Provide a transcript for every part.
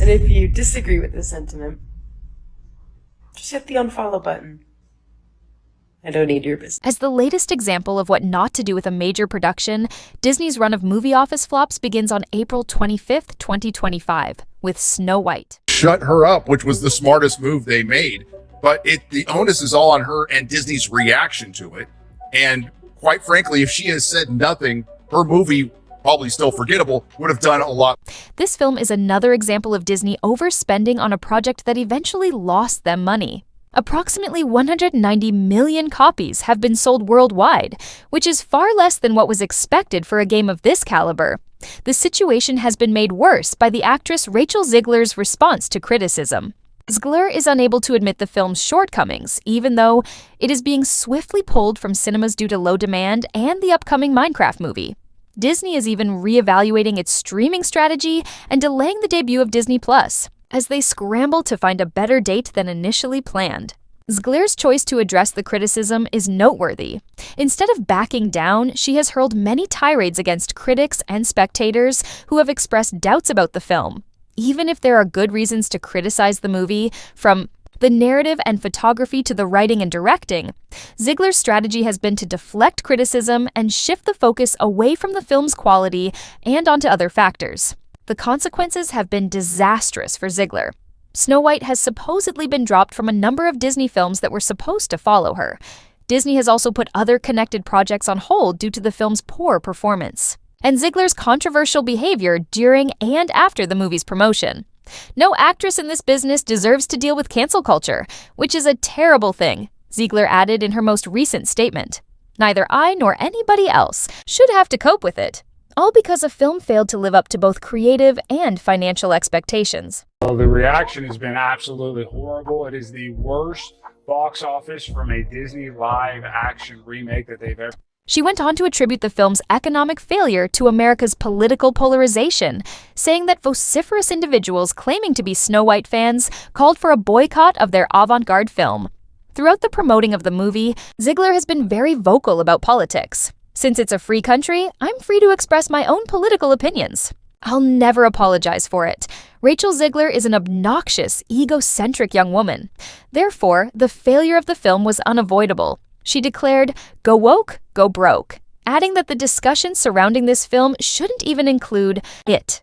And if you disagree with this sentiment, just hit the unfollow button. I don't need your business. As the latest example of what not to do with a major production, Disney's run of movie office flops begins on April 25th, 2025, with Snow White. Shut her up, which was the smartest move they made. But the onus is all on her and Disney's reaction to it. And quite frankly, if she has said nothing, her movie, probably still forgettable, would have done a lot. This film is another example of Disney overspending on a project that eventually lost them money. Approximately 190 million copies have been sold worldwide, which is far less than what was expected for a game of this caliber. The situation has been made worse by the actress Rachel Zegler's response to criticism. Zegler is unable to admit the film's shortcomings, even though it is being swiftly pulled from cinemas due to low demand and the upcoming Minecraft movie. Disney is even reevaluating its streaming strategy and delaying the debut of Disney Plus, as they scramble to find a better date than initially planned. Zegler's choice to address the criticism is noteworthy. Instead of backing down, she has hurled many tirades against critics and spectators who have expressed doubts about the film. Even if there are good reasons to criticize the movie, from the narrative and photography to the writing and directing, Zegler's strategy has been to deflect criticism and shift the focus away from the film's quality and onto other factors. The consequences have been disastrous for Zegler. Snow White has supposedly been dropped from a number of Disney films that were supposed to follow her. Disney has also put other connected projects on hold due to the film's poor performance, and Zegler's controversial behavior during and after the movie's promotion. No actress in this business deserves to deal with cancel culture, which is a terrible thing, Zegler added in her most recent statement. Neither I nor anybody else should have to cope with it. All because a film failed to live up to both creative and financial expectations. Well, the reaction has been absolutely horrible. It is the worst box office from a Disney live action remake that they've ever. She went on to attribute the film's economic failure to America's political polarization, saying that vociferous individuals claiming to be Snow White fans called for a boycott of their avant-garde film. Throughout the promoting of the movie, Zegler has been very vocal about politics. Since it's a free country, I'm free to express my own political opinions. I'll never apologize for it. Rachel Zegler is an obnoxious, egocentric young woman. Therefore, the failure of the film was unavoidable. She declared, "Go woke, go broke," adding that the discussion surrounding this film shouldn't even include it.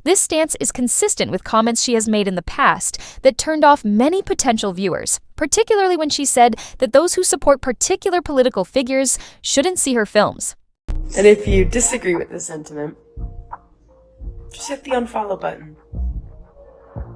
This stance is consistent with comments she has made in the past that turned off many potential viewers, particularly when she said that those who support particular political figures shouldn't see her films. And if you disagree with this sentiment, just hit the unfollow button.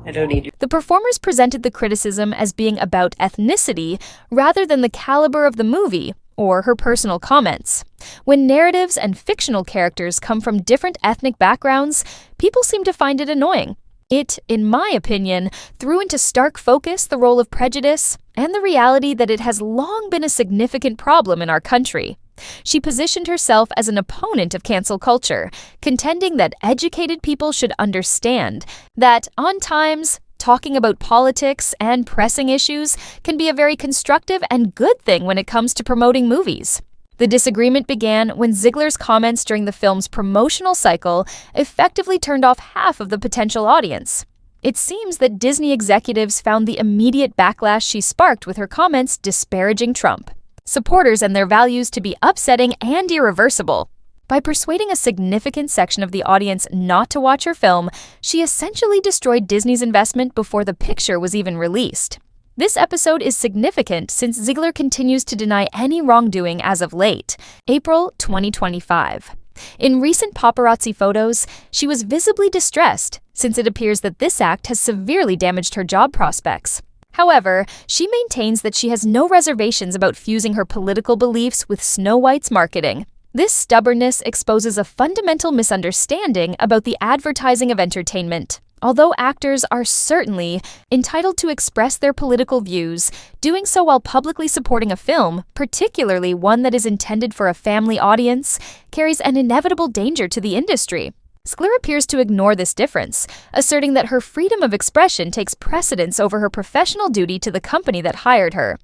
I don't need you. The performers presented the criticism as being about ethnicity rather than the caliber of the movie or her personal comments. When narratives and fictional characters come from different ethnic backgrounds, people seem to find it annoying. It, in my opinion, threw into stark focus the role of prejudice and the reality that it has long been a significant problem in our country. She positioned herself as an opponent of cancel culture, contending that educated people should understand that, on times, talking about politics and pressing issues can be a very constructive and good thing when it comes to promoting movies. The disagreement began when Zegler's comments during the film's promotional cycle effectively turned off half of the potential audience. It seems that Disney executives found the immediate backlash she sparked with her comments disparaging Trump, supporters and their values to be upsetting and irreversible. By persuading a significant section of the audience not to watch her film, she essentially destroyed Disney's investment before the picture was even released. This episode is significant since Zegler continues to deny any wrongdoing as of late, April 2025. In recent paparazzi photos, she was visibly distressed since it appears that this act has severely damaged her job prospects. However, she maintains that she has no reservations about fusing her political beliefs with Snow White's marketing. This stubbornness exposes a fundamental misunderstanding about the advertising of entertainment. Although actors are certainly entitled to express their political views, doing so while publicly supporting a film, particularly one that is intended for a family audience, carries an inevitable danger to the industry. Zegler appears to ignore this difference, asserting that her freedom of expression takes precedence over her professional duty to the company that hired her.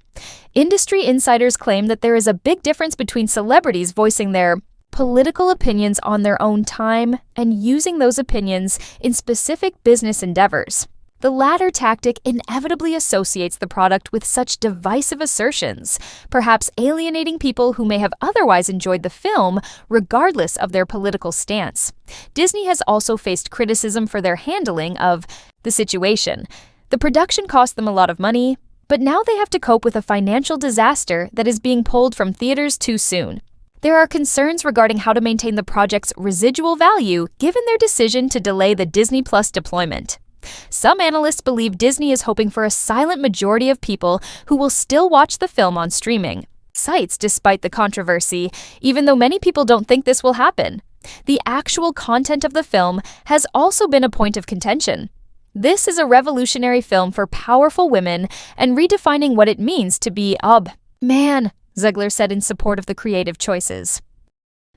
Industry insiders claim that there is a big difference between celebrities voicing their political opinions on their own time and using those opinions in specific business endeavors. The latter tactic inevitably associates the product with such divisive assertions, perhaps alienating people who may have otherwise enjoyed the film regardless of their political stance. Disney has also faced criticism for their handling of the situation. The production cost them a lot of money, but now they have to cope with a financial disaster that is being pulled from theaters too soon. There are concerns regarding how to maintain the project's residual value given their decision to delay the Disney Plus deployment. Some analysts believe Disney is hoping for a silent majority of people who will still watch the film on streaming sites despite the controversy, even though many people don't think this will happen. The actual content of the film has also been a point of contention. This is a revolutionary film for powerful women and redefining what it means to be a man, Zegler said in support of the creative choices.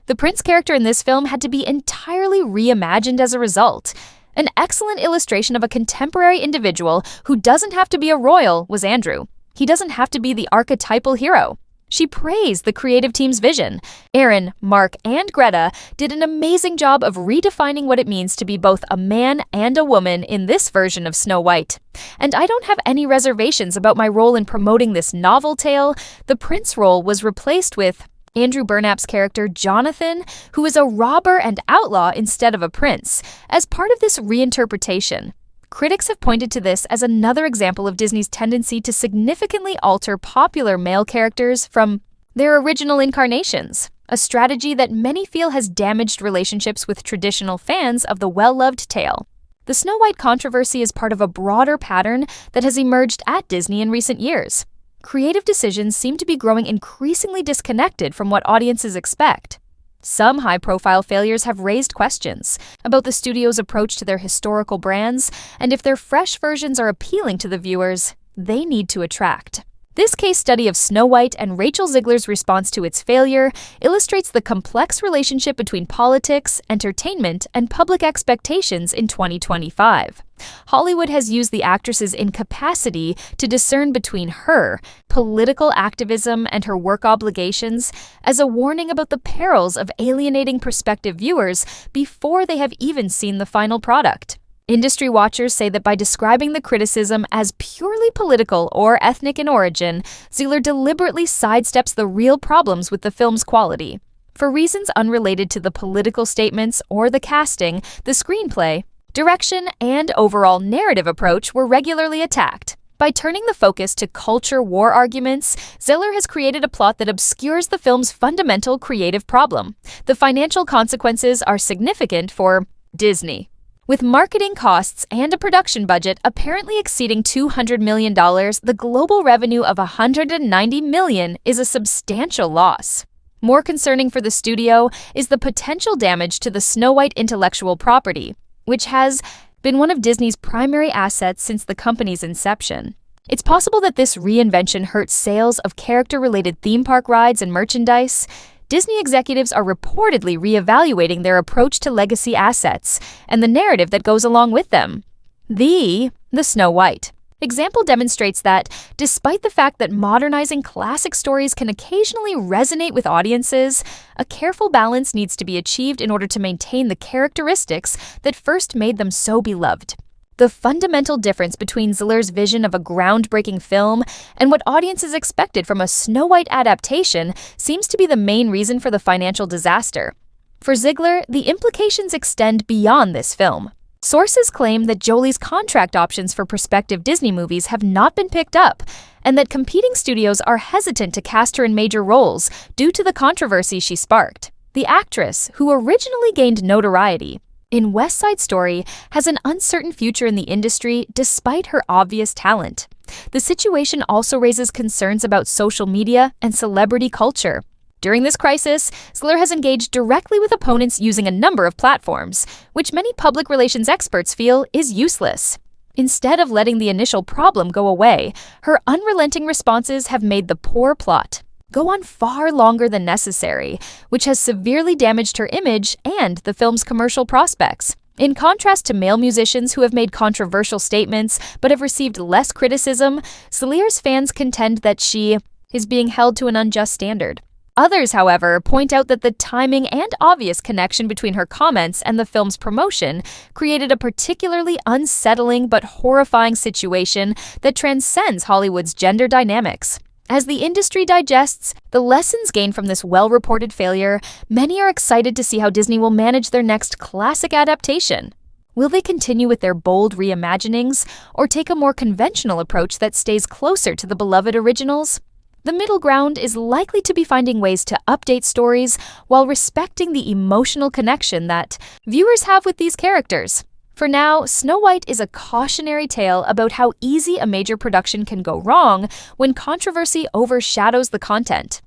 The prince character in this film had to be entirely reimagined as a result. An excellent illustration of a contemporary individual who doesn't have to be a royal was Andrew. He doesn't have to be the archetypal hero. She praised the creative team's vision. Aaron, Mark, and Greta did an amazing job of redefining what it means to be both a man and a woman in this version of Snow White. And I don't have any reservations about my role in promoting this novel tale. The prince role was replaced with Andrew Burnap's character, Jonathan, who is a robber and outlaw instead of a prince, as part of this reinterpretation. Critics have pointed to this as another example of Disney's tendency to significantly alter popular male characters from their original incarnations, a strategy that many feel has damaged relationships with traditional fans of the well-loved tale. The Snow White controversy is part of a broader pattern that has emerged at Disney in recent years. Creative decisions seem to be growing increasingly disconnected from what audiences expect. Some high-profile failures have raised questions about the studio's approach to their historical brands, and if their fresh versions are appealing to the viewers they need to attract. This case study of Snow White and Rachel Zegler's response to its failure illustrates the complex relationship between politics, entertainment, and public expectations in 2025. Hollywood has used the actress's incapacity to discern between her political activism and her work obligations as a warning about the perils of alienating prospective viewers before they have even seen the final product. Industry watchers say that by describing the criticism as purely political or ethnic in origin, Zegler deliberately sidesteps the real problems with the film's quality. For reasons unrelated to the political statements or the casting, the screenplay, direction, and overall narrative approach were regularly attacked. By turning the focus to culture war arguments, Zegler has created a plot that obscures the film's fundamental creative problem. The financial consequences are significant for Disney. With marketing costs and a production budget apparently exceeding $200 million, the global revenue of $190 million is a substantial loss. More concerning for the studio is the potential damage to the Snow White intellectual property, which has been one of Disney's primary assets since the company's inception. It's possible that this reinvention hurts sales of character-related theme park rides and merchandise. Disney executives are reportedly reevaluating their approach to legacy assets and the narrative that goes along with them. The Snow White example demonstrates that, despite the fact that modernizing classic stories can occasionally resonate with audiences, a careful balance needs to be achieved in order to maintain the characteristics that first made them so beloved. The fundamental difference between Zegler's vision of a groundbreaking film and what audiences expected from a Snow White adaptation seems to be the main reason for the financial disaster. For Zegler, the implications extend beyond this film. Sources claim that Jolie's contract options for prospective Disney movies have not been picked up, and that competing studios are hesitant to cast her in major roles due to the controversy she sparked. The actress, who originally gained notoriety in West Side Story, has an uncertain future in the industry despite her obvious talent. The situation also raises concerns about social media and celebrity culture. During this crisis, Zegler has engaged directly with opponents using a number of platforms, which many public relations experts feel is useless. Instead of letting the initial problem go away, her unrelenting responses have made the poor plot go on far longer than necessary, which has severely damaged her image and the film's commercial prospects. In contrast to male musicians who have made controversial statements but have received less criticism, Zegler's fans contend that she is being held to an unjust standard. Others, however, point out that the timing and obvious connection between her comments and the film's promotion created a particularly unsettling but horrifying situation that transcends Hollywood's gender dynamics. As the industry digests the lessons gained from this well-reported failure, many are excited to see how Disney will manage their next classic adaptation. Will they continue with their bold reimaginings, or take a more conventional approach that stays closer to the beloved originals? The middle ground is likely to be finding ways to update stories while respecting the emotional connection that viewers have with these characters. For now, Snow White is a cautionary tale about how easy a major production can go wrong when controversy overshadows the content.